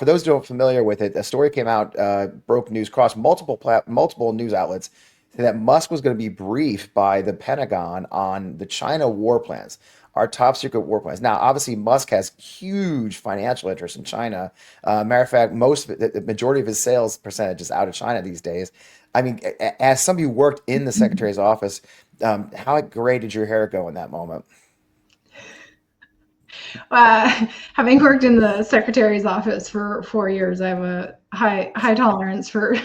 for those who aren't familiar with it, a story came out, broke news, crossed multiple news outlets, that Musk was going to be briefed by the Pentagon on the China war plans, our top secret war plans. Now, obviously, Musk has huge financial interest in China. Matter of fact, the majority of his sales percentage is out of China these days. I mean, as somebody who worked in the secretary's office, how gray did your hair go in that moment? Having worked in the secretary's office for 4 years, I have a high tolerance for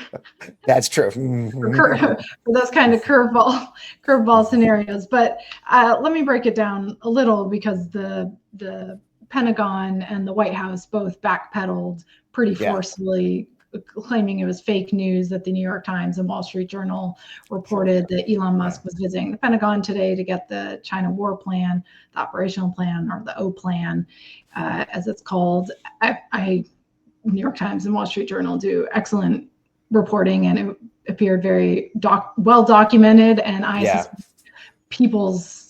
That's true. for those kind of curveball scenarios. But let me break it down a little, because the Pentagon and the White House both backpedaled pretty Yeah, forcefully, claiming it was fake news that the New York Times and Wall Street Journal sure. reported that Elon Yeah. Musk was visiting the Pentagon today to get the China war plan, the operational plan, or the O plan, as it's called. New York Times and Wall Street Journal do excellent reporting, and it appeared very well documented. And I Yeah. suspect people's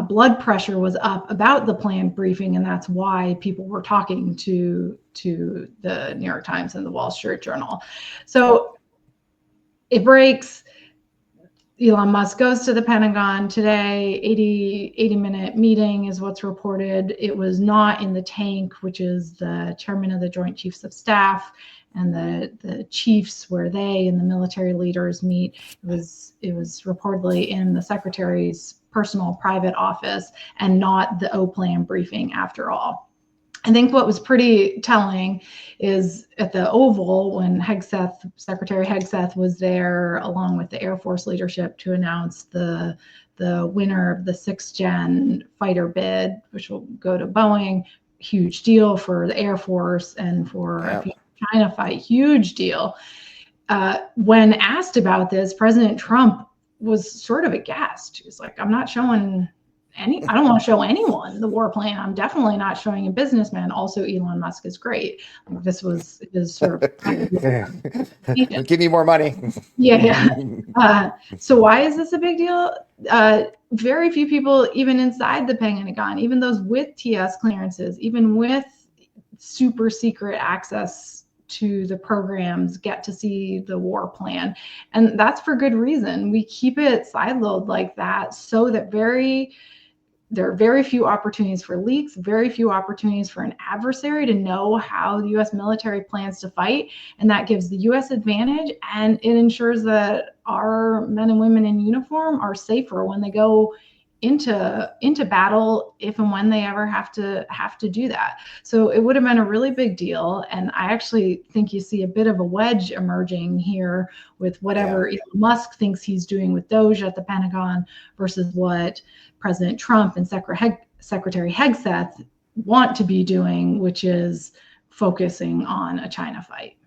blood pressure was up about the planned briefing, and that's why people were talking to the New York Times and the Wall Street Journal. Yep. So it breaks. Elon Musk goes to the Pentagon today. 80-minute meeting is what's reported. It was not in the tank, which is the chairman of the Joint Chiefs of Staff, and the chiefs where they and the military leaders meet. It was reportedly in the secretary's personal private office, and not the O plan briefing after all. I think what was pretty telling is at the Oval, when Secretary Hegseth was there along with the Air Force leadership to announce the winner of the 6th gen fighter bid, which will go to Boeing. Huge deal for the Air Force and for Yeah. a China fight, huge deal. When asked about this, President Trump was sort of aghast. He was like, I'm not showing I don't want to show anyone the war plan. I'm definitely not showing a businessman. Also, Elon Musk is great. This was his sort of Give me more money. yeah. So why is this a big deal? Very few people, even inside the Pentagon, even those with TS clearances, even with super secret access to the programs, get to see the war plan. And that's for good reason. We keep it sideload like that so that there are very few opportunities for leaks, very few opportunities for an adversary to know how the U.S. military plans to fight. And that gives the U.S. advantage, and it ensures that our men and women in uniform are safer when they go into battle, if and when they ever have to do that. So it would have been a really big deal. And I actually think you see a bit of a wedge emerging here with whatever Yeah. Elon Musk thinks he's doing with Doge at the Pentagon versus what President Trump and Secretary Hegseth want to be doing, which is focusing on a China fight.